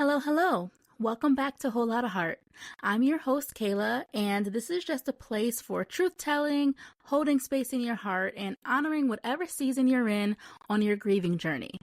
Hello, hello. Welcome back to Whole Lotta Heart. I'm your host, Kayla, and this is just a place for truth-telling, holding space in your heart, and honoring whatever season you're in on your grieving journey.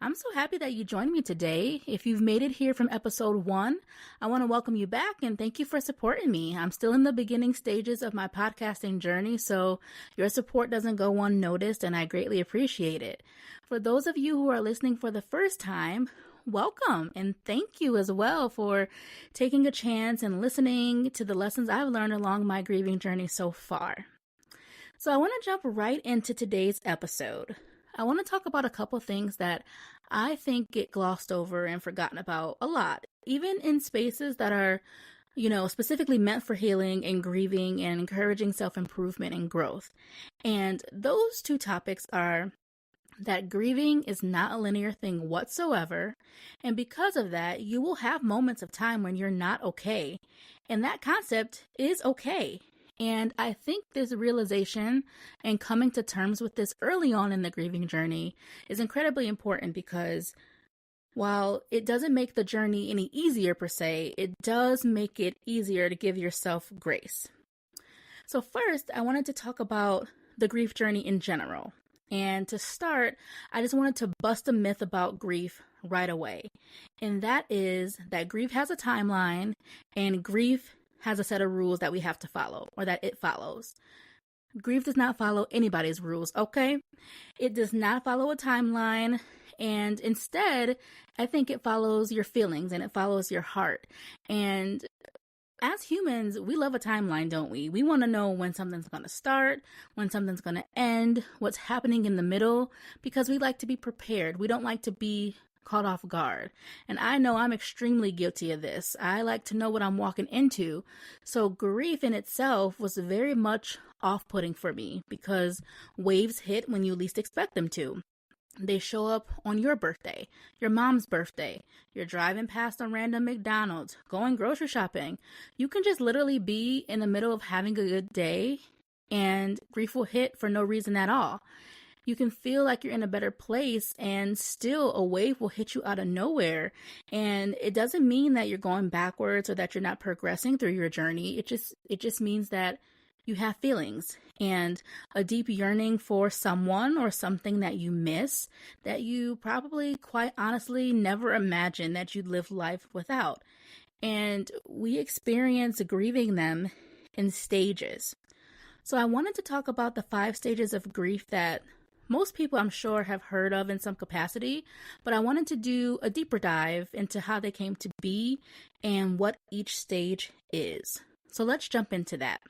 I'm so happy that you joined me today. If you've made it here from episode 1, I want to welcome you back and thank you for supporting me. I'm still in the beginning stages of my podcasting journey, so your support doesn't go unnoticed, and I greatly appreciate it. For those of you who are listening for the first time, welcome and thank you as well for taking a chance and listening to the lessons I've learned along my grieving journey so far. So I want to jump right into today's episode. I want to talk about a couple things that I think get glossed over and forgotten about a lot, even in spaces that are, specifically meant for healing and grieving and encouraging self-improvement and growth. And those two topics are that grieving is not a linear thing whatsoever, and because of that, you will have moments of time when you're not okay, and that concept is okay. And I think this realization and coming to terms with this early on in the grieving journey is incredibly important because while it doesn't make the journey any easier per se, it does make it easier to give yourself grace. So first, I wanted to talk about the grief journey in general. And to start, I just wanted to bust a myth about grief right away. And that is that grief has a timeline and grief has a set of rules that we have to follow or that it follows. Grief does not follow anybody's rules, okay? It does not follow a timeline. And instead, I think it follows your feelings and it follows your heart. And as humans, we love a timeline, don't we? We want to know when something's going to start, when something's going to end, what's happening in the middle, because we like to be prepared. We don't like to be caught off guard. And I know I'm extremely guilty of this. I like to know what I'm walking into. So grief in itself was very much off-putting for me because waves hit when you least expect them to. They show up on your birthday, your mom's birthday. You're driving past a random McDonald's, going grocery shopping. You can just literally be in the middle of having a good day and grief will hit for no reason at all. You can feel like you're in a better place and still a wave will hit you out of nowhere. And it doesn't mean that you're going backwards or that you're not progressing through your journey. It just means that you have feelings and a deep yearning for someone or something that you miss that you probably quite honestly never imagined that you'd live life without. And we experience grieving them in stages. So I wanted to talk about the 5 stages of grief that most people I'm sure have heard of in some capacity, but I wanted to do a deeper dive into how they came to be and what each stage is. So let's jump into that.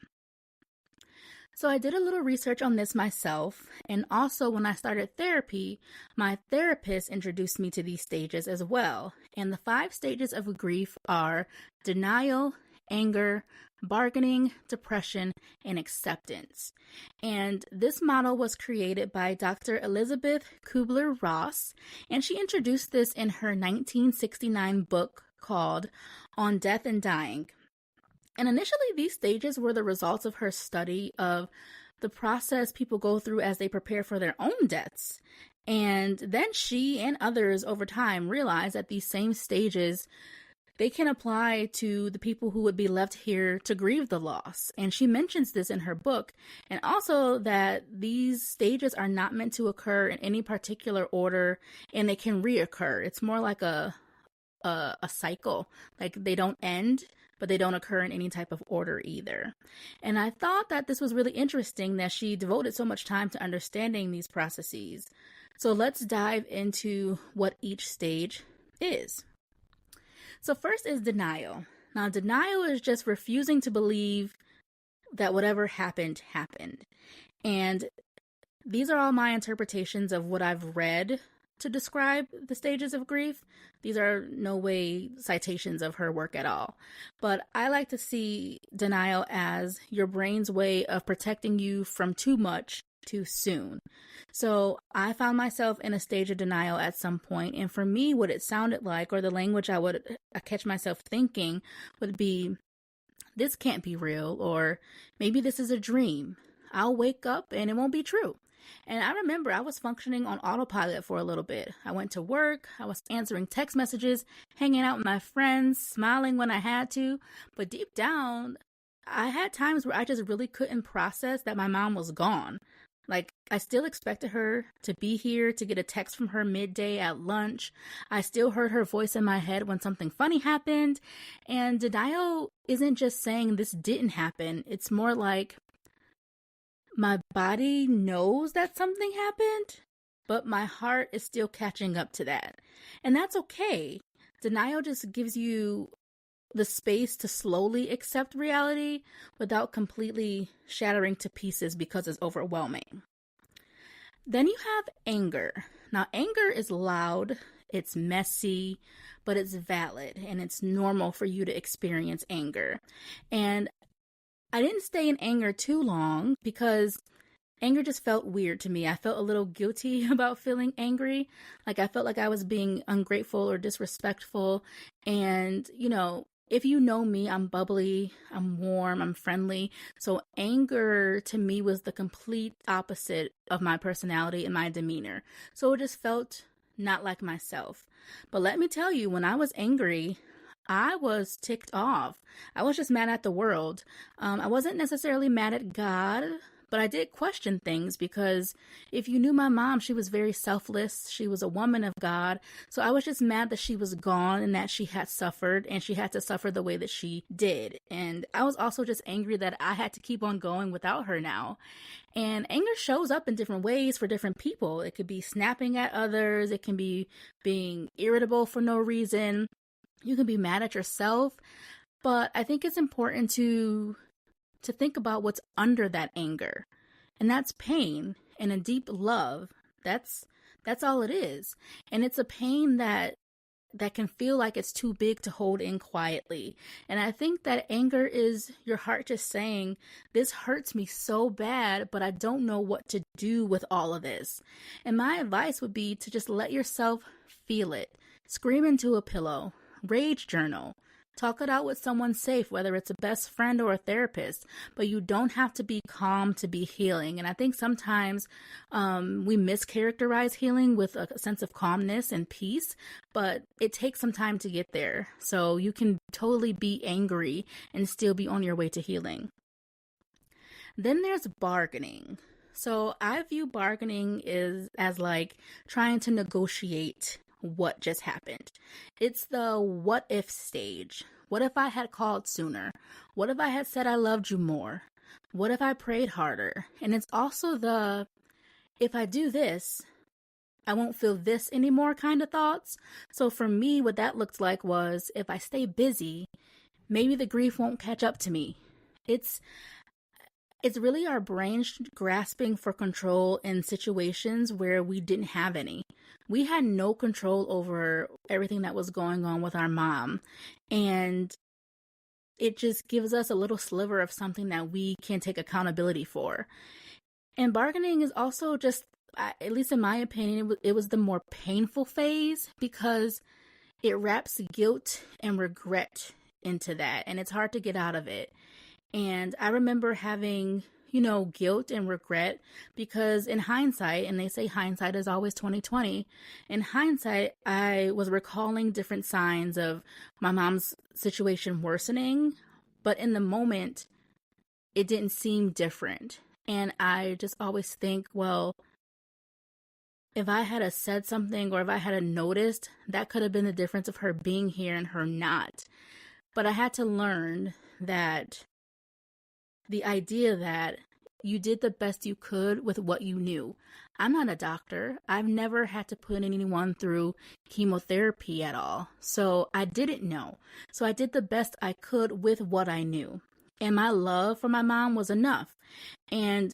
So I did a little research on this myself, and also when I started therapy, my therapist introduced me to these stages as well. And the 5 stages of grief are denial, anger, bargaining, depression, and acceptance. And this model was created by Dr. Elizabeth Kubler-Ross, and she introduced this in her 1969 book called On Death and Dying. And initially, these stages were the results of her study of the process people go through as they prepare for their own deaths. And then she and others over time realized that these same stages, they can apply to the people who would be left here to grieve the loss. And she mentions this in her book, and also that these stages are not meant to occur in any particular order, and they can reoccur. It's more like a cycle, like they don't end, but they don't occur in any type of order either. And I thought that this was really interesting that she devoted so much time to understanding these processes. So let's dive into what each stage is. So first is denial. Now, denial is just refusing to believe that whatever happened, happened. And these are all my interpretations of what I've read to describe the stages of grief. These are no way citations of her work at all. But I like to see denial as your brain's way of protecting you from too much too soon. So I found myself in a stage of denial at some point, and for me, what it sounded like, or the language I catch myself thinking, would be, this can't be real, or maybe this is a dream. I'll wake up and it won't be true. And I remember I was functioning on autopilot for a little bit. I went to work, I was answering text messages, hanging out with my friends, smiling when I had to. But deep down, I had times where I just really couldn't process that my mom was gone. Like, I still expected her to be here, to get a text from her midday at lunch. I still heard her voice in my head when something funny happened. And denial isn't just saying this didn't happen. It's more like my body knows that something happened, but my heart is still catching up to that. And that's okay. Denial just gives you the space to slowly accept reality without completely shattering to pieces because it's overwhelming. Then you have anger. Now, anger is loud, it's messy, but it's valid and it's normal for you to experience anger. And I didn't stay in anger too long because anger just felt weird to me. I felt a little guilty about feeling angry. Like I felt like I was being ungrateful or disrespectful. And, if you know me, I'm bubbly, I'm warm, I'm friendly. So anger to me was the complete opposite of my personality and my demeanor. So it just felt not like myself. But let me tell you, when I was angry, I was ticked off. I was just mad at the world. I wasn't necessarily mad at God, but I did question things because if you knew my mom, she was very selfless. She was a woman of God. So I was just mad that she was gone and that she had suffered and she had to suffer the way that she did. And I was also just angry that I had to keep on going without her now. And anger shows up in different ways for different people. It could be snapping at others. It can be being irritable for no reason. You can be mad at yourself. But I think it's important to think about what's under that anger. And that's pain and a deep love. That's all it is. And it's a pain that can feel like it's too big to hold in quietly. And I think that anger is your heart just saying, this hurts me so bad, but I don't know what to do with all of this. And my advice would be to just let yourself feel it. Scream into a pillow. Rage journal. Talk it out with someone safe, whether it's a best friend or a therapist, but you don't have to be calm to be healing. And I think sometimes we mischaracterize healing with a sense of calmness and peace, but it takes some time to get there. So you can totally be angry and still be on your way to healing. Then there's bargaining. So I view bargaining as like trying to negotiate what just happened. It's the what if stage. What if I had called sooner? What if I had said I loved you more? What if I prayed harder? And it's also the if I do this, I won't feel this anymore kind of thoughts. So for me, what that looked like was if I stay busy, maybe the grief won't catch up to me. It's really our brains grasping for control in situations where we didn't have any. We had no control over everything that was going on with our mom. And it just gives us a little sliver of something that we can take accountability for. And bargaining is also just, at least in my opinion, it was the more painful phase because it wraps guilt and regret into that. And it's hard to get out of it. And I remember having, guilt and regret because in hindsight, and they say hindsight is always 20/20, in hindsight, I was recalling different signs of my mom's situation worsening, but in the moment, it didn't seem different. And I just always think, well, if I had said something or if I had noticed, that could have been the difference of her being here and her not. But I had to learn that the idea that you did the best you could with what you knew. I'm not a doctor. I've never had to put anyone through chemotherapy at all. So I didn't know. So I did the best I could with what I knew. And my love for my mom was enough. And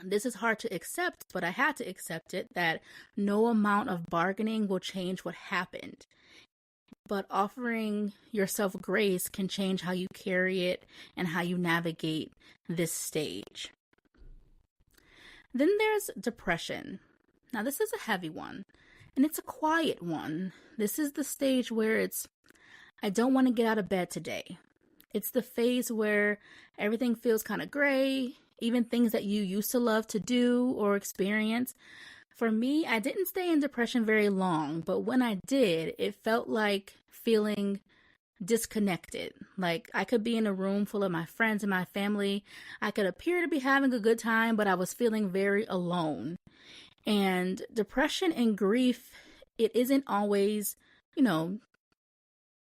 this is hard to accept, but I had to accept it, that no amount of bargaining will change what happened. But offering yourself grace can change how you carry it and how you navigate this stage. Then there's depression. Now, this is a heavy one, and it's a quiet one. This is the stage where I don't want to get out of bed today. It's the phase where everything feels kind of gray. even things that you used to love to do or experience. For me, I didn't stay in depression very long, but when I did, it felt like feeling disconnected. Like I could be in a room full of my friends and my family. I could appear to be having a good time, but I was feeling very alone. And depression and grief, it isn't always,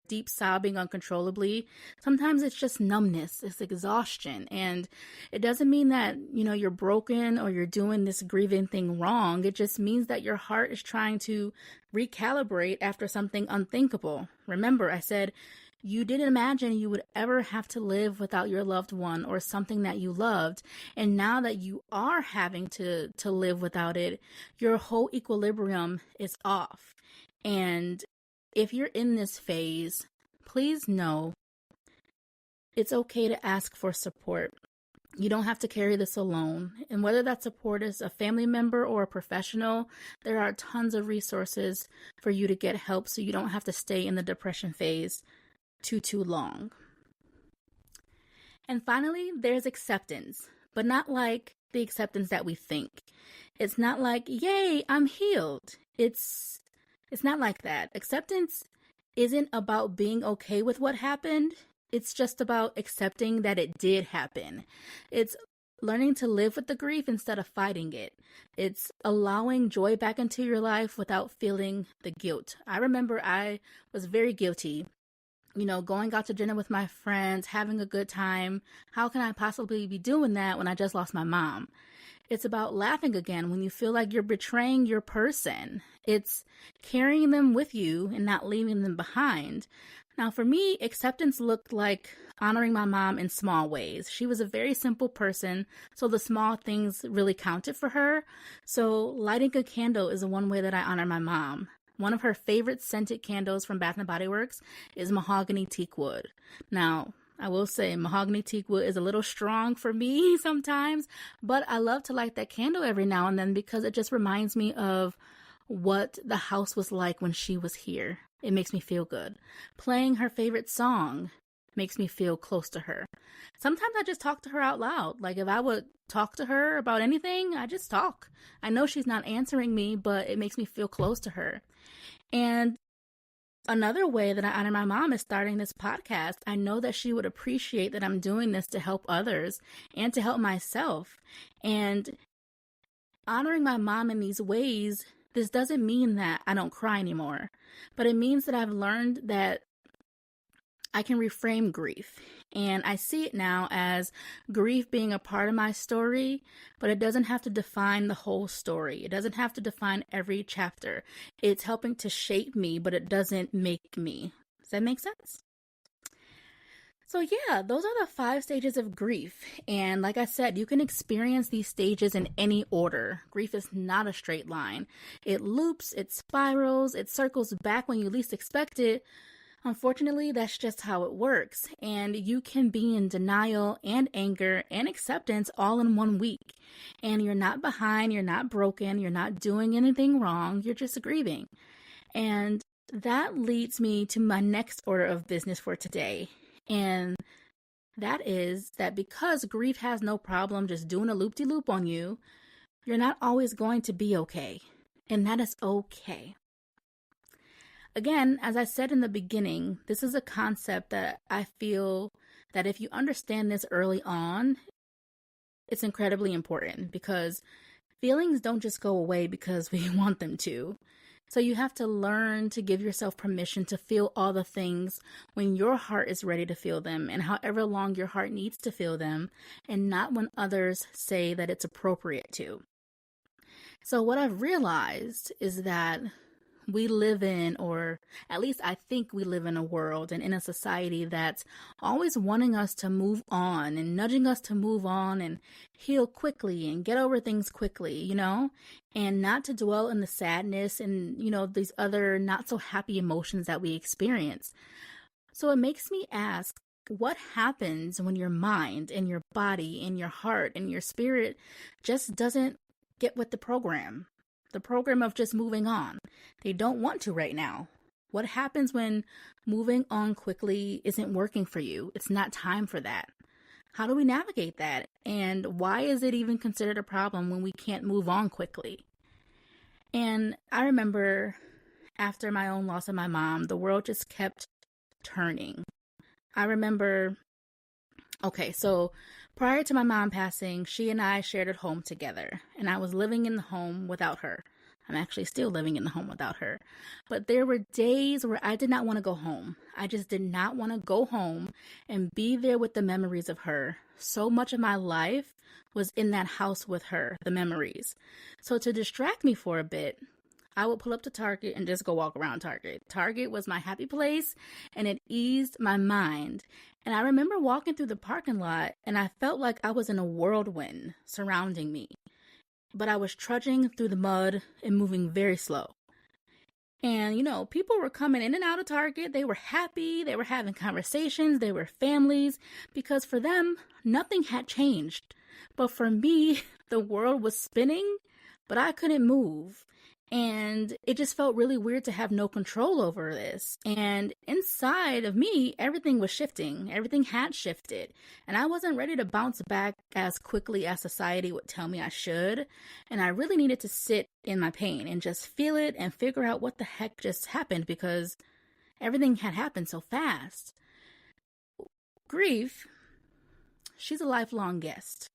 deep sobbing uncontrollably. Sometimes it's just numbness, it's exhaustion. And it doesn't mean that, you're broken or you're doing this grieving thing wrong. It just means that your heart is trying to recalibrate after something unthinkable. Remember, I said, you didn't imagine you would ever have to live without your loved one or something that you loved. And now that you are having to live without it, your whole equilibrium is off. And if you're in this phase, please know it's okay to ask for support. You don't have to carry this alone. And whether that support is a family member or a professional, there are tons of resources for you to get help so you don't have to stay in the depression phase too long. And finally, there's acceptance, but not like the acceptance that we think. It's not like, yay, I'm healed. It's not like that. Acceptance isn't about being okay with what happened. It's just about accepting that it did happen. It's learning to live with the grief instead of fighting it. It's allowing joy back into your life without feeling the guilt. I remember I was very guilty, going out to dinner with my friends, having a good time. How can I possibly be doing that when I just lost my mom? It's about laughing again when you feel like you're betraying your person. It's carrying them with you and not leaving them behind. Now, for me, acceptance looked like honoring my mom in small ways. She was a very simple person, so the small things really counted for her. So lighting a candle is one way that I honor my mom. One of her favorite scented candles from Bath & Body Works is mahogany teak wood. Now, I will say mahogany teak wood is a little strong for me sometimes, but I love to light that candle every now and then because it just reminds me of what the house was like when she was here. It makes me feel good. Playing her favorite song makes me feel close to her. Sometimes I just talk to her out loud. Like if I would talk to her about anything, I just talk. I know she's not answering me, but it makes me feel close to her. And another way that I honor my mom is starting this podcast. I know that she would appreciate that I'm doing this to help others and to help myself. And honoring my mom in these ways, this doesn't mean that I don't cry anymore, but it means that I've learned that I can reframe grief. And I see it now as grief being a part of my story, but it doesn't have to define the whole story. It doesn't have to define every chapter. It's helping to shape me, but it doesn't make me. Does that make sense? So yeah, those are the 5 stages of grief. And like I said, you can experience these stages in any order. Grief is not a straight line. It loops, it spirals, it circles back when you least expect it. Unfortunately, that's just how it works. And you can be in denial and anger and acceptance all in 1 week. And you're not behind, you're not broken, you're not doing anything wrong, you're just grieving. And that leads me to my next order of business for today. And that is that because grief has no problem just doing a loop-de-loop on you, you're not always going to be okay. And that is okay. Again, as I said in the beginning, this is a concept that I feel that if you understand this early on, it's incredibly important because feelings don't just go away because we want them to. So you have to learn to give yourself permission to feel all the things when your heart is ready to feel them and however long your heart needs to feel them, and not when others say that it's appropriate to. So what I've realized is that we live in, or at least I think we live in a world and in a society that's always wanting us to move on and nudging us to move on and heal quickly and get over things quickly, and not to dwell in the sadness and, these other not so happy emotions that we experience. So it makes me ask, what happens when your mind and your body and your heart and your spirit just doesn't get with the program? The program of just moving on. They don't want to right now. What happens when moving on quickly isn't working for you? It's not time for that. How do we navigate that? And why is it even considered a problem when we can't move on quickly? And I remember after my own loss of my mom, the world just kept turning. I remember, okay, so prior to my mom passing, she and I shared a home together, and I was living in the home without her. I'm actually still living in the home without her. But there were days where I did not want to go home. I just did not want to go home and be there with the memories of her. So much of my life was in that house with her, the memories. So to distract me for a bit, I would pull up to Target and just go walk around Target. Target was my happy place, and it eased my mind. And I remember walking through the parking lot, and I felt like I was in a whirlwind surrounding me. But I was trudging through the mud and moving very slow. And, people were coming in and out of Target. They were happy. They were having conversations. They were families, because for them, nothing had changed. But for me, the world was spinning, but I couldn't move. And it just felt really weird to have no control over this. And inside of me, everything was shifting. Everything had shifted. And I wasn't ready to bounce back as quickly as society would tell me I should. And I really needed to sit in my pain and just feel it and figure out what the heck just happened, because everything had happened so fast. Grief, she's a lifelong guest,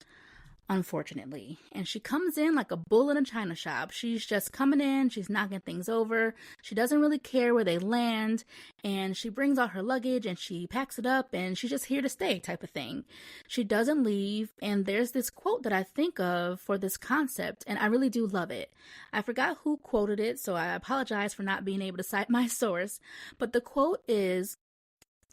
unfortunately. And she comes in like a bull in a china shop. She's just coming in, she's knocking things over. She doesn't really care where they land. And she brings out her luggage and she packs it up, and she's just here to stay type of thing. She doesn't leave. And there's this quote that I think of for this concept, and I really do love it. I forgot who quoted it, so I apologize for not being able to cite my source. But the quote is,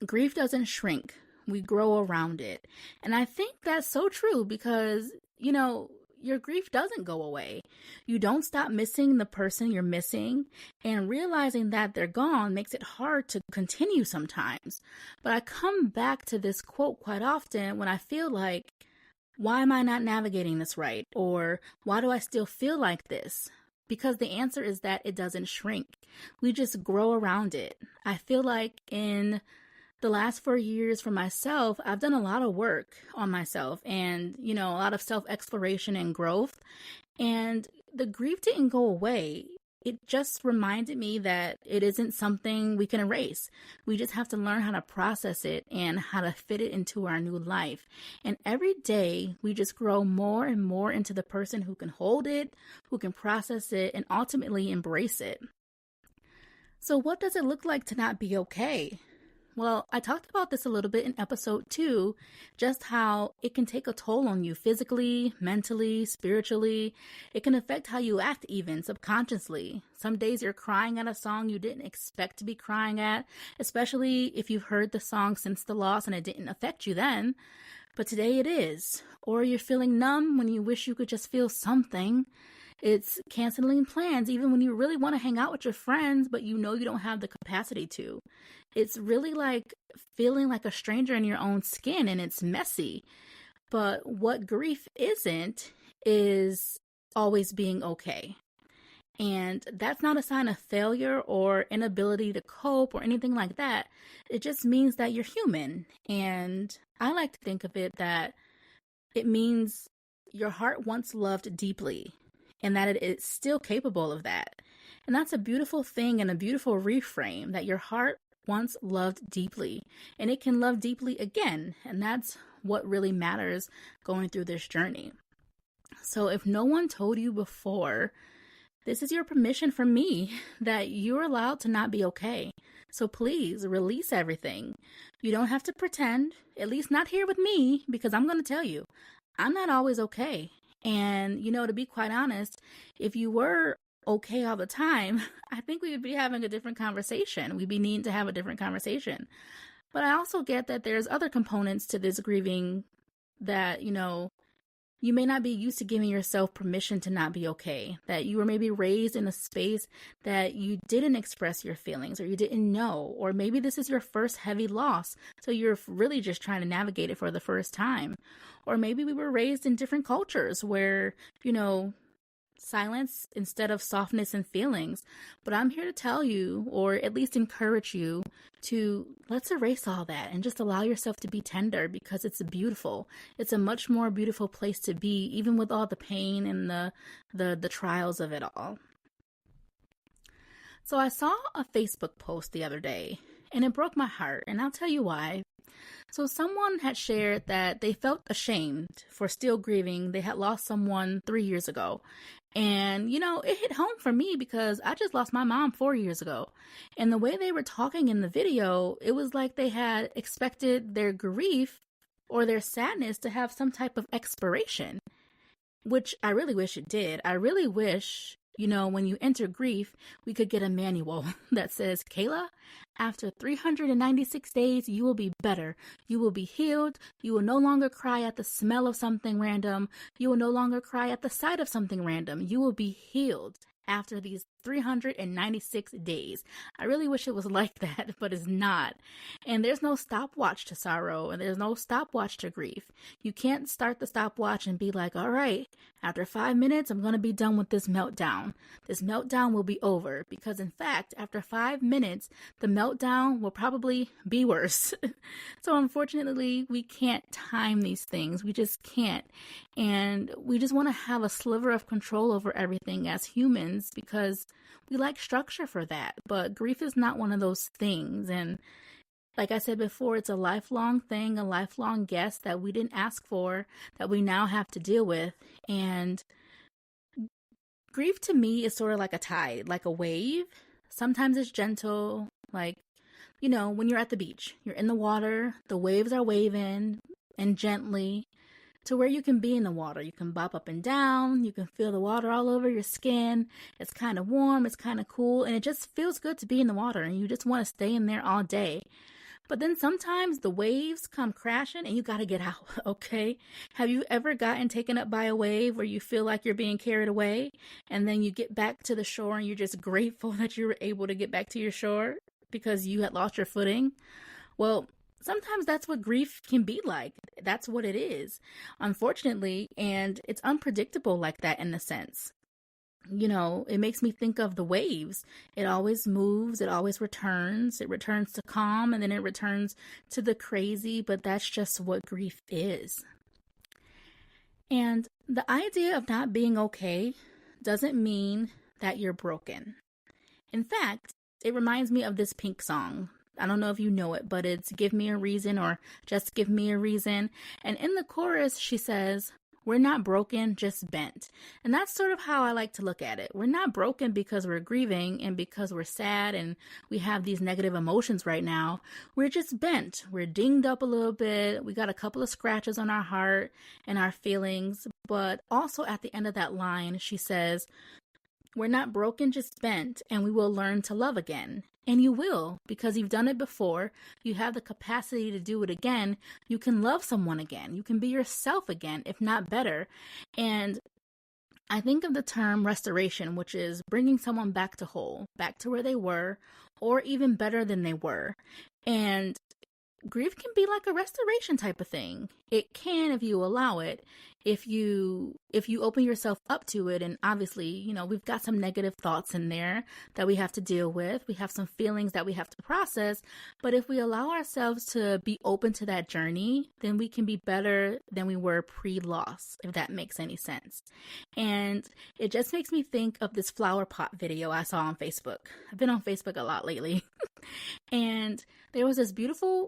"Grief doesn't shrink. We grow around it." And I think that's so true, because your grief doesn't go away. You don't stop missing the person you're missing, and realizing that they're gone makes it hard to continue sometimes. But I come back to this quote quite often when I feel like, why am I not navigating this right? Or why do I still feel like this? Because the answer is that it doesn't shrink. We just grow around it. I feel like in the last 4 years for myself, I've done a lot of work on myself and, a lot of self-exploration and growth. And the grief didn't go away. It just reminded me that it isn't something we can erase. We just have to learn how to process it and how to fit it into our new life. And every day we just grow more and more into the person who can hold it, who can process it, and ultimately embrace it. So what does it look like to not be okay? Well, I talked about this a little bit in episode 2, just how it can take a toll on you physically, mentally, spiritually. It can affect how you act even subconsciously. Some days you're crying at a song you didn't expect to be crying at, especially if you've heard the song since the loss and it didn't affect you then. But today it is. Or you're feeling numb when you wish you could just feel something. It's canceling plans even when you really want to hang out with your friends, but you don't have the capacity to. It's really like feeling like a stranger in your own skin, and it's messy. But what grief isn't is always being okay. And that's not a sign of failure or inability to cope or anything like that. It just means that you're human. And I like to think of it that it means your heart once loved deeply, and that it is still capable of that. And that's a beautiful thing and a beautiful reframe, that your heart once loved deeply, and it can love deeply again. And that's what really matters going through this journey. So if no one told you before, this is your permission from me that you're allowed to not be okay. So please release everything. You don't have to pretend, at least not here with me, because I'm going to tell you, I'm not always okay. And, to be quite honest, if you were okay all the time, I think we would be having a different conversation. We'd be needing to have a different conversation. But I also get that there's other components to this grieving that, you may not be used to giving yourself permission to not be okay, that you were maybe raised in a space that you didn't express your feelings, or you didn't know, or maybe this is your first heavy loss, so you're really just trying to navigate it for the first time. Or maybe we were raised in different cultures where, silence instead of softness and feelings. But I'm here to tell you, or at least encourage you, to let's erase all that and just allow yourself to be tender, because it's beautiful. It's a much more beautiful place to be, even with all the pain and the trials of it all. So I saw a Facebook post the other day, and it broke my heart, and I'll tell you why. So someone had shared that they felt ashamed for still grieving. They had lost someone 3 years ago. And, it hit home for me because I just lost my mom 4 years ago. And the way they were talking in the video, it was like they had expected their grief or their sadness to have some type of expiration, which I really wish it did. I really wish, when you enter grief, we could get a manual that says, Kayla, after 396 days, you will be better. You will be healed. You will no longer cry at the smell of something random. You will no longer cry at the sight of something random. You will be healed after these 396 days. I really wish it was like that, but it's not. And there's no stopwatch to sorrow, and there's no stopwatch to grief. You can't start the stopwatch and be like, all right, after 5 minutes, I'm going to be done with this meltdown. This meltdown will be over, because in fact, after 5 minutes, the meltdown will probably be worse. So unfortunately, we can't time these things. We just can't. And we just want to have a sliver of control over everything as humans, because we like structure for that. But grief is not one of those things. And like I said before, it's a lifelong thing, a lifelong guest that we didn't ask for, that we now have to deal with. And grief to me is sort of like a tide, like a wave. Sometimes it's gentle, like, when you're at the beach, you're in the water, the waves are waving and gently, to where you can be in the water. You can bop up and down. You can feel the water all over your skin. It's kind of warm. It's kind of cool. And it just feels good to be in the water. And you just want to stay in there all day. But then sometimes the waves come crashing and you got to get out, okay? Have you ever gotten taken up by a wave where you feel like you're being carried away, and then you get back to the shore and you're just grateful that you were able to get back to your shore because you had lost your footing? Well, sometimes that's what grief can be like. That's what it is, unfortunately, and it's unpredictable like that in a sense. It makes me think of the waves. It always moves, it always returns. It returns to calm, and then it returns to the crazy, but that's just what grief is. And the idea of not being okay doesn't mean that you're broken. In fact, it reminds me of this Pink song. I don't know if you know it, but it's Give Me a Reason, or Just Give Me a Reason. And in the chorus, she says, we're not broken, just bent. And that's sort of how I like to look at it. We're not broken because we're grieving and because we're sad and we have these negative emotions right now. We're just bent. We're dinged up a little bit. We got a couple of scratches on our heart and our feelings. But also at the end of that line, she says, we're not broken, just bent, and we will learn to love again. And you will, because you've done it before. You have the capacity to do it again. You can love someone again. You can be yourself again, if not better. And I think of the term restoration, which is bringing someone back to whole, back to where they were, or even better than they were. And grief can be like a restoration type of thing. It can, if you allow it, if you open yourself up to it. And obviously, we've got some negative thoughts in there that we have to deal with. We have some feelings that we have to process. But if we allow ourselves to be open to that journey, then we can be better than we were pre-loss, if that makes any sense. And it just makes me think of this flower pot video I saw on Facebook. I've been on Facebook a lot lately. And there was this beautiful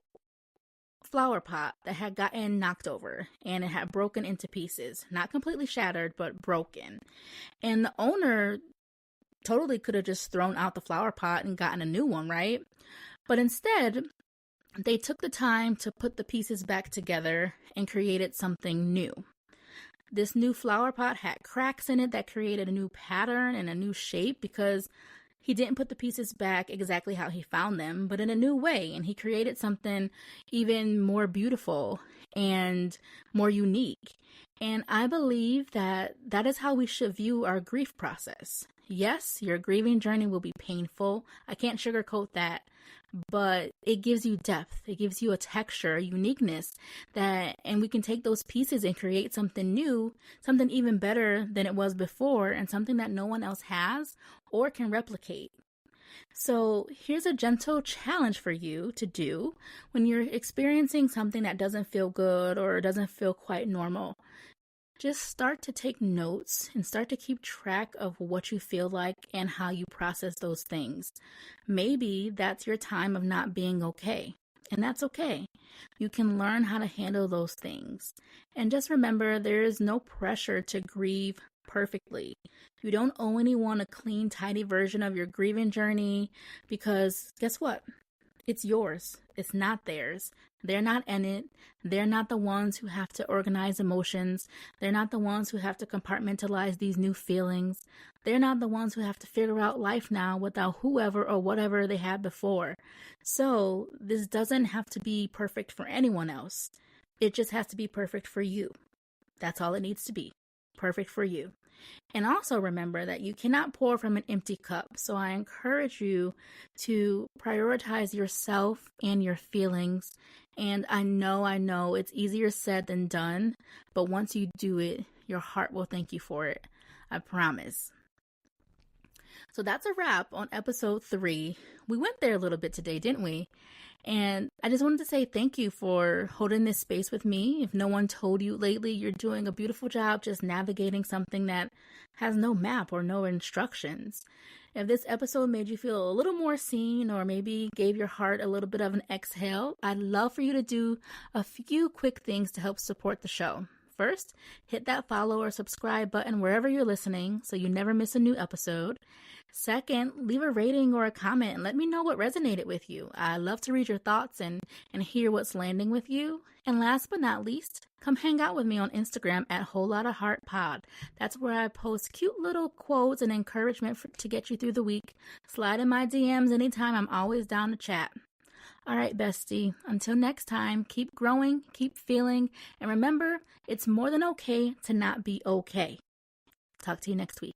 flower pot that had gotten knocked over, and it had broken into pieces. Not completely shattered, but broken. And the owner totally could have just thrown out the flower pot and gotten a new one, right? But instead, they took the time to put the pieces back together and created something new. This new flower pot had cracks in it that created a new pattern and a new shape, because he didn't put the pieces back exactly how he found them, but in a new way. And he created something even more beautiful and more unique. And I believe that that is how we should view our grief process. Yes, your grieving journey will be painful. I can't sugarcoat that. but it gives you depth. It gives you a texture, a uniqueness and we can take those pieces and create something new, something even better than it was before, and something that no one else has or can replicate. So here's a gentle challenge for you to do when you're experiencing something that doesn't feel good or doesn't feel quite normal. Just start to take notes and start to keep track of what you feel like and how you process those things. Maybe that's your time of not being okay, and that's okay. You can learn how to handle those things. And just remember, there is no pressure to grieve perfectly. You don't owe anyone a clean, tidy version of your grieving journey because guess what? It's yours. It's not theirs. They're not in it. They're not the ones who have to organize emotions. They're not the ones who have to compartmentalize these new feelings. They're not the ones who have to figure out life now without whoever or whatever they had before. So this doesn't have to be perfect for anyone else. It just has to be perfect for you. That's all it needs to be. Perfect for you. And also remember that you cannot pour from an empty cup. So I encourage you to prioritize yourself and your feelings. And I know it's easier said than done, but once you do it, your heart will thank you for it. I promise. So that's a wrap on episode 3. We went there a little bit today, didn't we? And I just wanted to say thank you for holding this space with me. If no one told you lately, you're doing a beautiful job just navigating something that has no map or no instructions. If this episode made you feel a little more seen or maybe gave your heart a little bit of an exhale, I'd love for you to do a few quick things to help support the show. First, hit that follow or subscribe button wherever you're listening so you never miss a new episode. Second, leave a rating or a comment and let me know what resonated with you. I love to read your thoughts and hear what's landing with you. And last but not least, come hang out with me on Instagram at Whole Lotta Heart Pod. That's where I post cute little quotes and encouragement to get you through the week. Slide in my DMs anytime. I'm always down to chat. All right, bestie, until next time, keep growing, keep feeling, and remember, it's more than okay to not be okay. Talk to you next week.